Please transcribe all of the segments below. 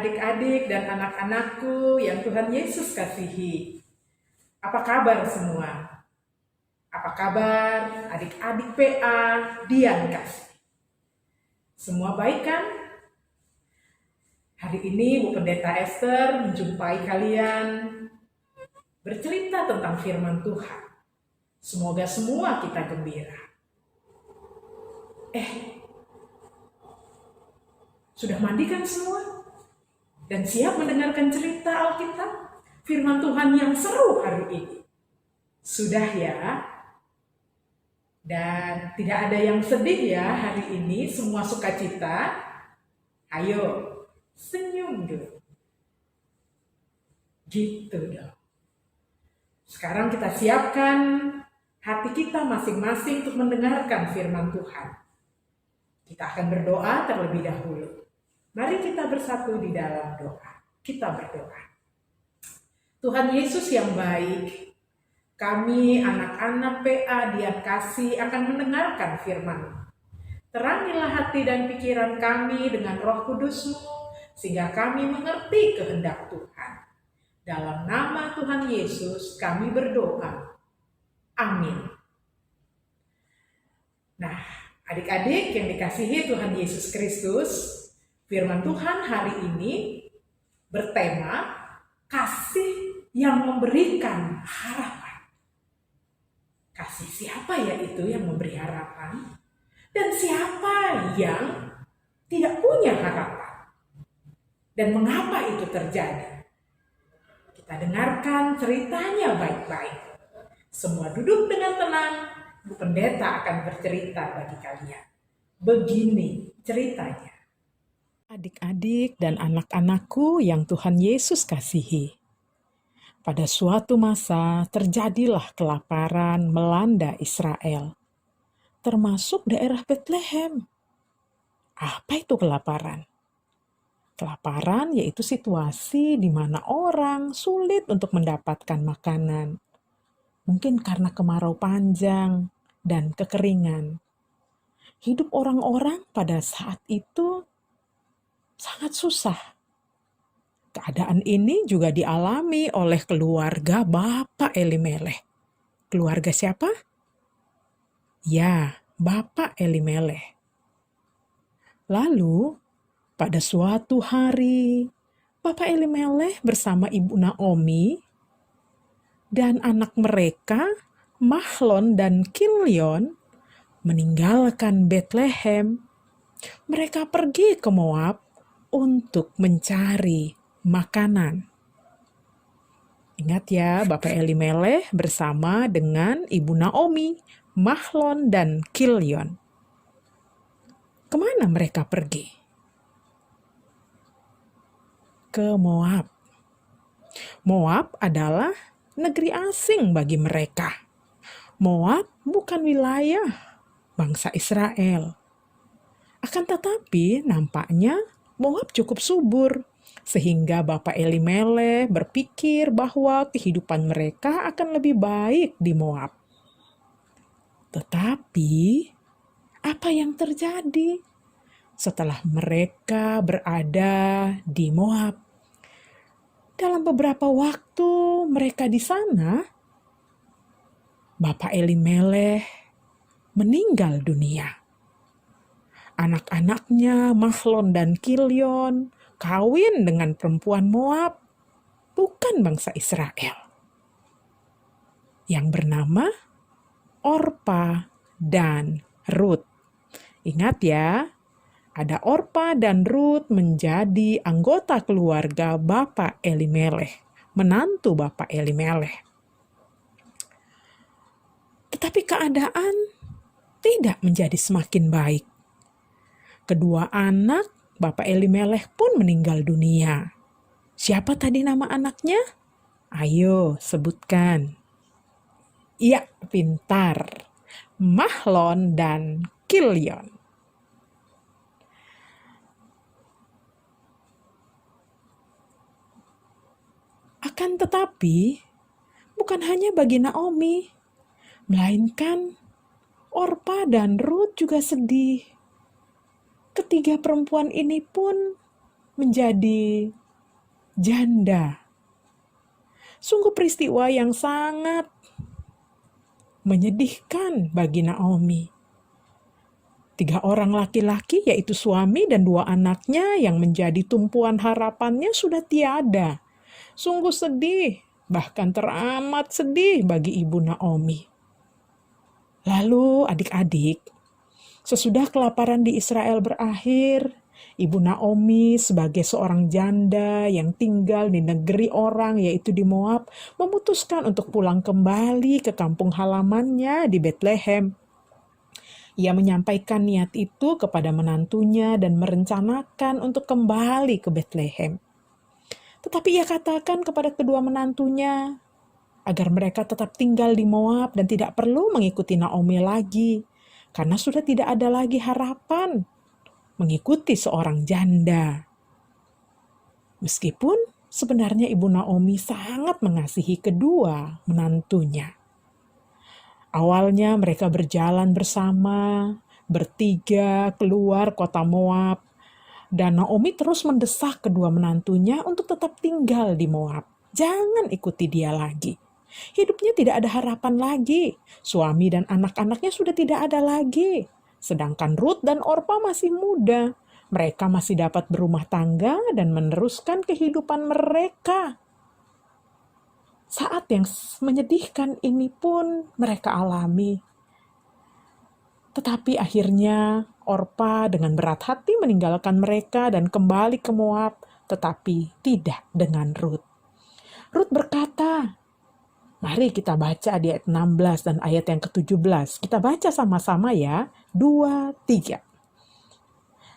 adik-adik dan anak-anakku yang Tuhan Yesus kasihi. Apa kabar semua? Apa kabar adik-adik PA Dian kasih? Semua baik kan? Hari ini Bu Pendeta Esther menjumpai kalian bercerita tentang firman Tuhan. Semoga semua kita gembira. Sudah mandi kan semua? Dan siap mendengarkan cerita Alkitab? Firman Tuhan yang seru hari ini. Sudah ya? Dan tidak ada yang sedih ya hari ini, semua sukacita. Ayo, senyum dulu. Gitu dong. Sekarang kita siapkan hati kita masing-masing untuk mendengarkan firman Tuhan. Kita akan berdoa terlebih dahulu. Mari kita bersatu di dalam doa. Kita berdoa. Tuhan Yesus yang baik, kami anak-anak PA Dian kasih akan mendengarkan firman. Terangilah hati dan pikiran kami dengan Roh Kudus-Mu, sehingga kami mengerti kehendak Tuhan. Dalam nama Tuhan Yesus kami berdoa. Amin. Nah, adik-adik yang dikasihi Tuhan Yesus Kristus, firman Tuhan hari ini bertema kasih yang memberikan harapan. Kasih siapa ya itu yang memberi harapan? Dan siapa yang tidak punya harapan? Dan mengapa itu terjadi? Kita dengarkan ceritanya baik-baik. Semua duduk dengan tenang. Bu Pendeta akan bercerita bagi kalian. Begini ceritanya. Adik-adik dan anak-anakku yang Tuhan Yesus kasihi. Pada suatu masa terjadilah kelaparan melanda Israel, termasuk daerah Bethlehem. Apa itu kelaparan? Kelaparan yaitu situasi di mana orang sulit untuk mendapatkan makanan. Mungkin karena kemarau panjang dan kekeringan. Hidup orang-orang pada saat itu sangat susah. Keadaan ini juga dialami oleh keluarga Bapak Elimeleh. Keluarga siapa? Ya, Bapak Elimeleh. Lalu, pada suatu hari, Bapak Elimeleh bersama Ibu Naomi dan anak mereka, Mahlon dan Kilion, meninggalkan Bethlehem. Mereka pergi ke Moab untuk mencari makanan. Ingat ya, Bapak Elimeleh bersama dengan Ibu Naomi, Mahlon, dan Kilion. Kemana mereka pergi? Ke Moab. Moab adalah negeri asing bagi mereka. Moab bukan wilayah bangsa Israel. Akan tetapi nampaknya Moab cukup subur, sehingga Bapak Elimeleh berpikir bahwa kehidupan mereka akan lebih baik di Moab. Tetapi, apa yang terjadi setelah mereka berada di Moab? Dalam beberapa waktu mereka di sana, Bapak Elimeleh meninggal dunia. Anak-anaknya Mahlon dan Kilion kawin dengan perempuan Moab, bukan bangsa Israel, yang bernama Orpa dan Rut. Ingat ya, ada Orpa dan Rut menjadi anggota keluarga Bapak Elimeleh, menantu Bapak Elimeleh. Tetapi keadaan tidak menjadi semakin baik. Kedua anak Bapak Elimeleh pun meninggal dunia. Siapa tadi nama anaknya? Ayo sebutkan. Iya, pintar. Mahlon dan Kilion. Akan tetapi, bukan hanya bagi Naomi, melainkan Orpa dan Rut juga sedih. Ketiga perempuan ini pun menjadi janda. Sungguh peristiwa yang sangat menyedihkan bagi Naomi. 3 orang laki-laki, yaitu suami dan 2 anaknya yang menjadi tumpuan harapannya sudah tiada. Sungguh sedih, bahkan teramat sedih bagi ibu Naomi. Lalu adik-adik, sesudah kelaparan di Israel berakhir, Ibu Naomi sebagai seorang janda yang tinggal di negeri orang, yaitu di Moab, memutuskan untuk pulang kembali ke kampung halamannya di Betlehem. Ia menyampaikan niat itu kepada menantunya dan merencanakan untuk kembali ke Betlehem. Tetapi ia katakan kepada kedua menantunya agar mereka tetap tinggal di Moab dan tidak perlu mengikuti Naomi lagi, karena sudah tidak ada lagi harapan mengikuti seorang janda. Meskipun sebenarnya Ibu Naomi sangat mengasihi kedua menantunya. Awalnya mereka berjalan bersama, bertiga keluar kota Moab, dan Naomi terus mendesak kedua menantunya untuk tetap tinggal di Moab. Jangan ikuti dia lagi. Hidupnya tidak ada harapan lagi. Suami dan anak-anaknya sudah tidak ada lagi. Sedangkan Ruth dan Orpa masih muda. Mereka masih dapat berumah tangga dan meneruskan kehidupan mereka. Saat yang menyedihkan ini pun mereka alami. Tetapi akhirnya Orpa dengan berat hati meninggalkan mereka dan kembali ke Moab, tetapi tidak dengan Ruth. Ruth berkata, mari kita baca di ayat 16 dan ayat yang ke-17. Kita baca sama-sama ya. 2, 3.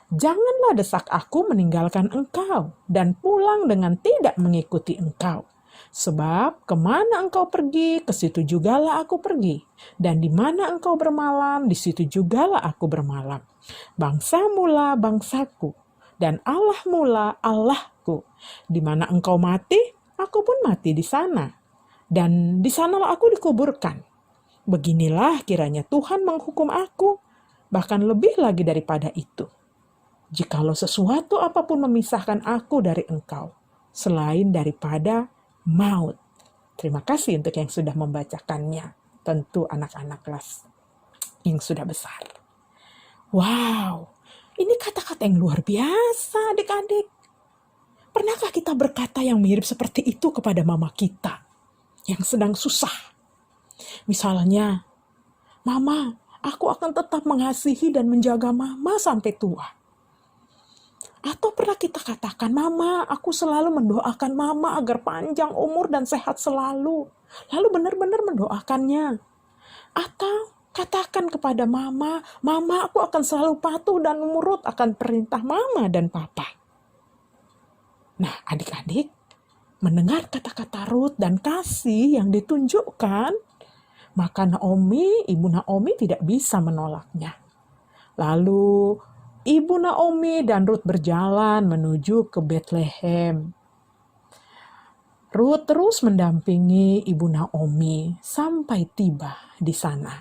Janganlah desak aku meninggalkan engkau dan pulang dengan tidak mengikuti engkau. Sebab kemana engkau pergi, ke situ jugalah aku pergi. Dan di mana engkau bermalam, di situ jugalah aku bermalam. Bangsamu lah bangsaku, dan Allahmu lah Allahku. Di mana engkau mati, aku pun mati di sana. Dan di sanalah aku dikuburkan. Beginilah kiranya Tuhan menghukum aku, bahkan lebih lagi daripada itu. Jikalau sesuatu apapun memisahkan aku dari engkau, selain daripada maut. Terima kasih untuk yang sudah membacakannya. Tentu anak-anak kelas yang sudah besar. Wow, ini kata-kata yang luar biasa adik-adik. Pernahkah kita berkata yang mirip seperti itu kepada mama kita yang sedang susah? Misalnya, Mama, aku akan tetap mengasihi dan menjaga Mama sampai tua. Atau pernah kita katakan, Mama, aku selalu mendoakan Mama agar panjang umur dan sehat selalu. Lalu benar-benar mendoakannya. Atau katakan kepada Mama, Mama, aku akan selalu patuh dan nurut akan perintah Mama dan Papa. Nah, adik-adik, mendengar kata-kata Ruth dan kasih yang ditunjukkan, maka Ibu Naomi tidak bisa menolaknya. Lalu Ibu Naomi dan Ruth berjalan menuju ke Betlehem. Ruth terus mendampingi Ibu Naomi sampai tiba di sana.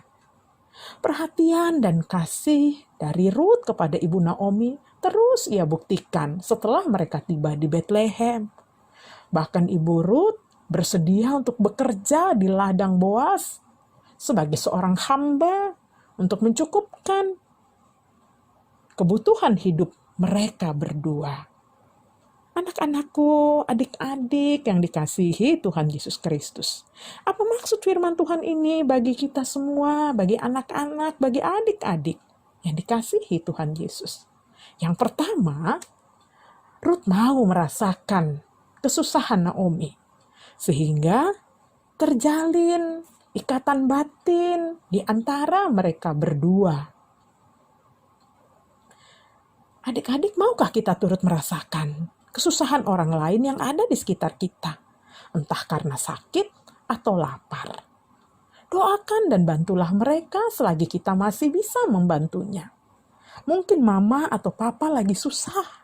Perhatian dan kasih dari Ruth kepada Ibu Naomi terus ia buktikan setelah mereka tiba di Betlehem. Bahkan Ibu Ruth bersedia untuk bekerja di ladang Boas sebagai seorang hamba untuk mencukupkan kebutuhan hidup mereka berdua. Anak-anakku, adik-adik yang dikasihi Tuhan Yesus Kristus. Apa maksud firman Tuhan ini bagi kita semua, bagi anak-anak, bagi adik-adik yang dikasihi Tuhan Yesus? Yang pertama, Ruth mau merasakan kesusahan Naomi, sehingga terjalin ikatan batin di antara mereka berdua. Adik-adik, maukah kita turut merasakan kesusahan orang lain yang ada di sekitar kita, entah karena sakit atau lapar? Doakan dan bantulah mereka selagi kita masih bisa membantunya. Mungkin mama atau papa lagi susah.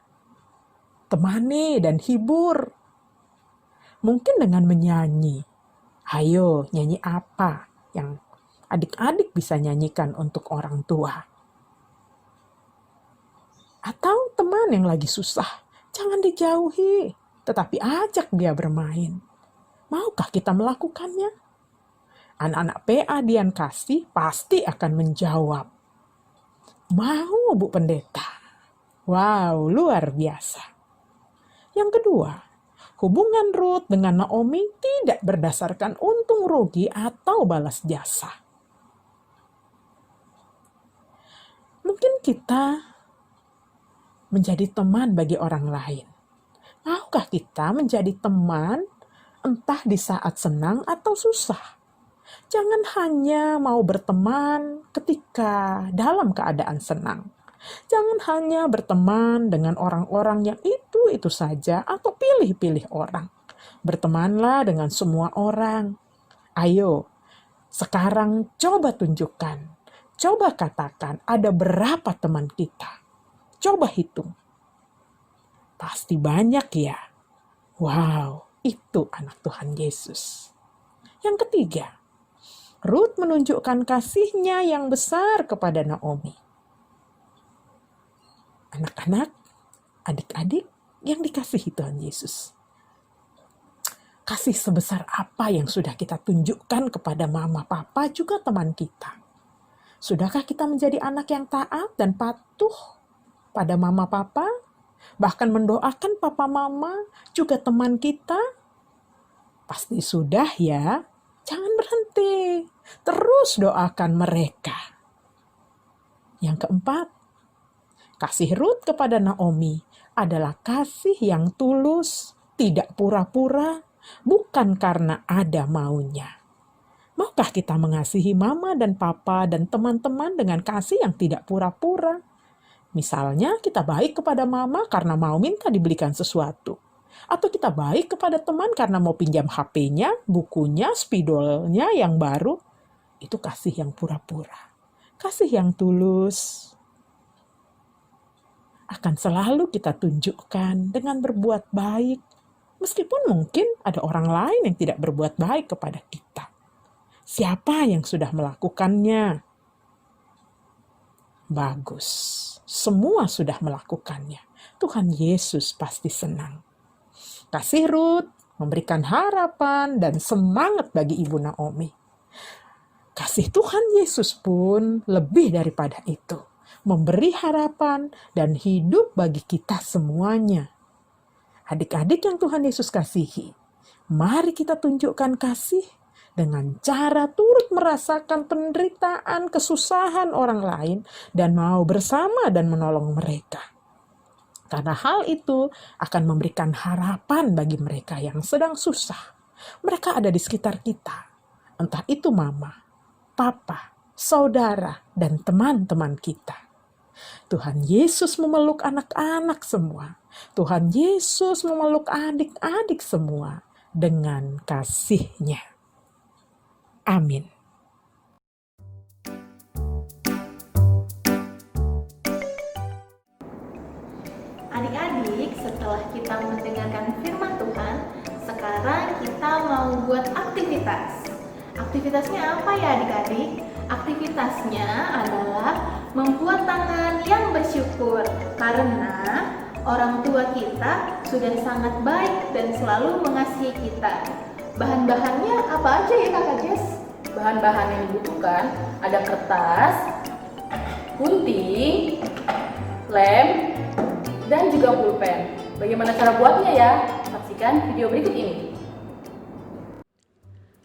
Temani dan hibur. Mungkin dengan menyanyi. Hayo, nyanyi apa yang adik-adik bisa nyanyikan untuk orang tua? Atau teman yang lagi susah, Jangan dijauhi, tetapi ajak dia bermain. Maukah kita melakukannya? Anak-anak PA Dian Kasih pasti akan menjawab, "Mau, Bu Pendeta." Wow, luar biasa. Yang kedua, hubungan Ruth dengan Naomi tidak berdasarkan untung rugi atau balas jasa. Mungkin kita menjadi teman bagi orang lain. Maukah kita menjadi teman entah di saat senang atau susah? Jangan hanya mau berteman ketika dalam keadaan senang. Jangan hanya berteman dengan orang-orang yang itu saja atau pilih-pilih orang. Bertemanlah dengan semua orang. Ayo, sekarang coba tunjukkan. Coba katakan ada berapa teman kita. Coba hitung. Pasti banyak ya. Wow, itu anak Tuhan Yesus. Yang ketiga, Ruth menunjukkan kasihnya yang besar kepada Naomi. Anak-anak, adik-adik yang dikasihi Tuhan Yesus. Kasih sebesar apa yang sudah kita tunjukkan kepada mama, papa, juga teman kita? Sudahkah kita menjadi anak yang taat dan patuh pada mama, papa? Bahkan mendoakan papa, mama, juga teman kita? Pasti sudah ya. Jangan berhenti. Terus doakan mereka. Yang keempat, kasih Ruth kepada Naomi adalah kasih yang tulus, tidak pura-pura, bukan karena ada maunya. Maukah kita mengasihi mama dan papa dan teman-teman dengan kasih yang tidak pura-pura? Misalnya kita baik kepada mama karena mau minta dibelikan sesuatu. Atau kita baik kepada teman karena mau pinjam HP-nya, bukunya, spidolnya yang baru. Itu kasih yang pura-pura. Kasih yang tulus akan selalu kita tunjukkan dengan berbuat baik. Meskipun mungkin ada orang lain yang tidak berbuat baik kepada kita. Siapa yang sudah melakukannya? Bagus. Semua sudah melakukannya. Tuhan Yesus pasti senang. Kasih Ruth memberikan harapan dan semangat bagi Ibu Naomi. Kasih Tuhan Yesus pun lebih daripada itu. Memberi harapan dan hidup bagi kita semuanya. Adik-adik yang Tuhan Yesus kasihi, mari kita tunjukkan kasih dengan cara turut merasakan penderitaan, kesusahan orang lain dan mau bersama dan menolong mereka. Karena hal itu akan memberikan harapan bagi mereka yang sedang susah. Mereka ada di sekitar kita. Entah itu mama, papa, saudara, dan teman-teman kita. Tuhan Yesus memeluk anak-anak semua. Tuhan Yesus memeluk adik-adik semua dengan kasih-Nya. Amin. Adik-adik, setelah kita mendengarkan firman Tuhan, sekarang kita mau buat aktivitas. Aktivitasnya apa ya adik-adik? Aktivitasnya adalah membuat tangan yang bersyukur karena orang tua kita sudah sangat baik dan selalu mengasihi kita. Bahan-bahannya apa aja ya Kakak Jess? Bahan-bahan yang dibutuhkan ada kertas, gunting, lem, dan juga pulpen. Bagaimana cara buatnya ya? Saksikan video berikut ini.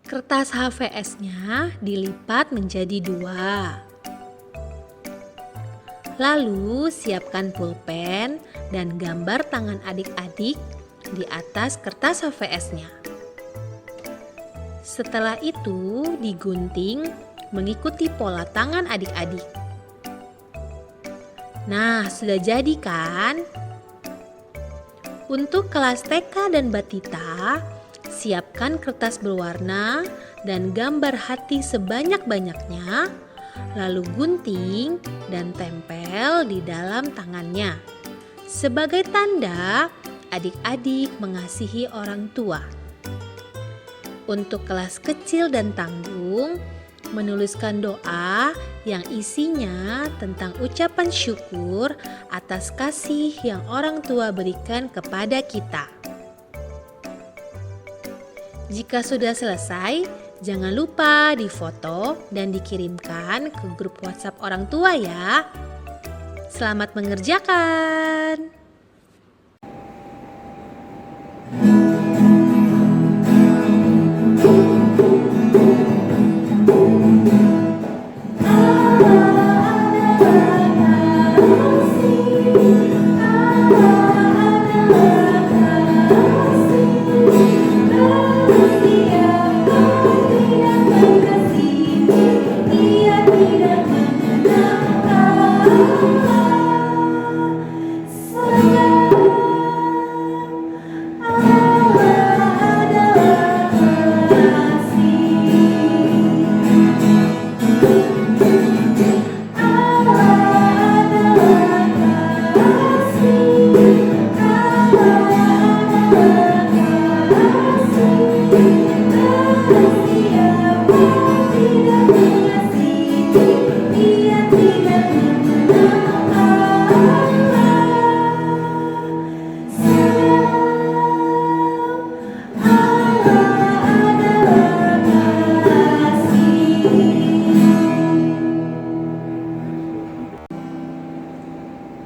Kertas HVS-nya dilipat menjadi 2. Lalu siapkan pulpen dan gambar tangan adik-adik di atas kertas HVS-nya. Setelah itu digunting mengikuti pola tangan adik-adik. Nah, sudah jadi kan? Untuk kelas TK dan Batita, siapkan kertas berwarna dan gambar hati sebanyak-banyaknya, lalu gunting dan tempel di dalam tangannya. Sebagai tanda adik-adik mengasihi orang tua. Untuk kelas kecil dan tanggung, menuliskan doa yang isinya tentang ucapan syukur atas kasih yang orang tua berikan kepada kita. Jika sudah selesai, jangan lupa difoto dan dikirimkan ke grup WhatsApp orang tua ya. Selamat mengerjakan.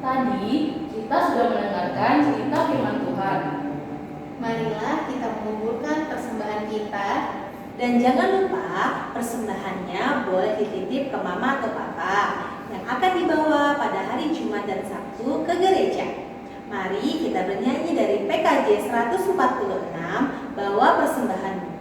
Tadi kita sudah mendengarkan cerita firman Tuhan. Marilah kita mengumpulkan persembahan kita. Dan jangan lupa persembahannya boleh dititip ke mama atau papa yang akan dibawa pada hari Jumat dan Sabtu ke gereja. Mari kita bernyanyi dari PKJ 146, bawa persembahanmu.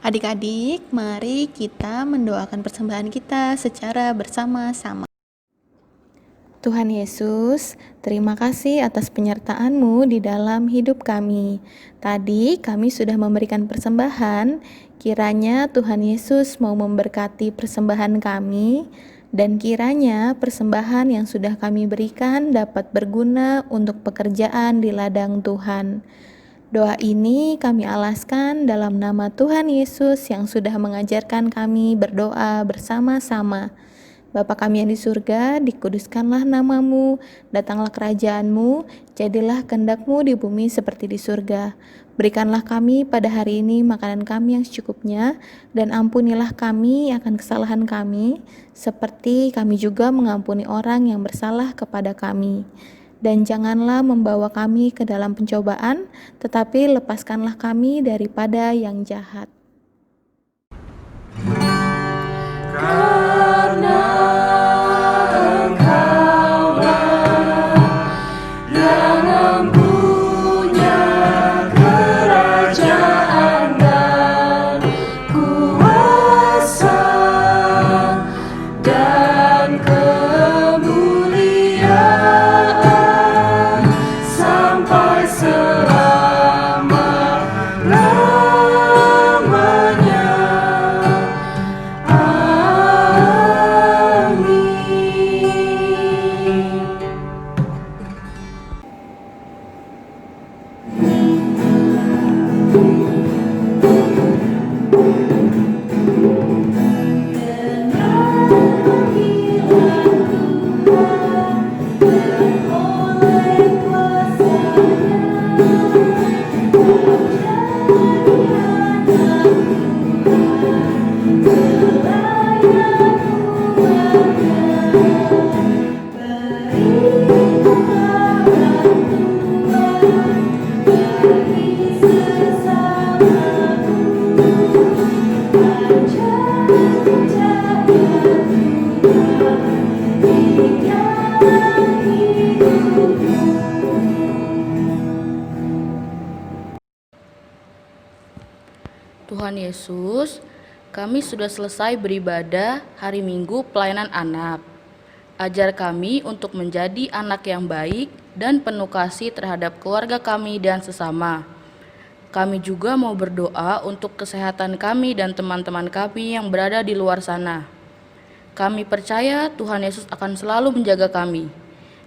Adik-adik, mari kita mendoakan persembahan kita secara bersama-sama. Tuhan Yesus, terima kasih atas penyertaan-Mu di dalam hidup kami. Tadi kami sudah memberikan persembahan, kiranya Tuhan Yesus mau memberkati persembahan kami, dan kiranya persembahan yang sudah kami berikan dapat berguna untuk pekerjaan di ladang Tuhan. Doa ini kami alaskan dalam nama Tuhan Yesus yang sudah mengajarkan kami berdoa bersama-sama. Bapa kami yang di surga, dikuduskanlah namamu, datanglah kerajaan-Mu, jadilah kehendak-Mu di bumi seperti di surga. Berikanlah kami pada hari ini makanan kami yang secukupnya, dan ampunilah kami akan kesalahan kami, seperti kami juga mengampuni orang yang bersalah kepada kami. Dan janganlah membawa kami ke dalam pencobaan, tetapi lepaskanlah kami daripada yang jahat. Karena Engkaulah yang mempunyai kerajaan dan kuasa Tuhan Yesus, kami sudah selesai beribadah hari Minggu pelayanan anak. Ajar kami untuk menjadi anak yang baik dan penuh kasih terhadap keluarga kami dan sesama. Kami juga mau berdoa untuk kesehatan kami dan teman-teman kami yang berada di luar sana. Kami percaya Tuhan Yesus akan selalu menjaga kami.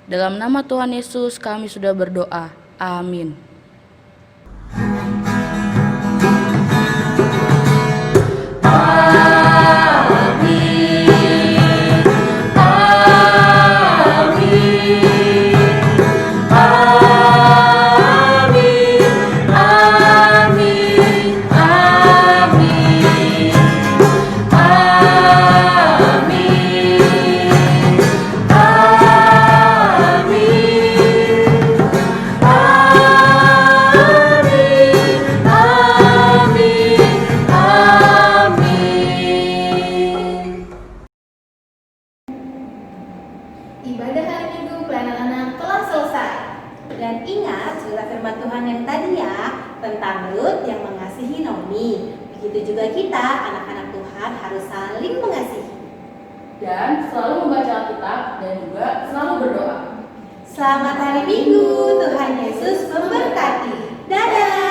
Dalam nama Tuhan Yesus kami sudah berdoa. Amin. Ibadah hari Minggu pelayanan anak telah selesai. Dan ingat cerita firman Tuhan yang tadi ya, tentang Lut yang mengasihi Naomi. Begitu juga kita, anak-anak Tuhan, harus saling mengasihi. Dan selalu membaca Alkitab dan juga selalu berdoa. Selamat hari Minggu, Tuhan Yesus memberkati. Dadah!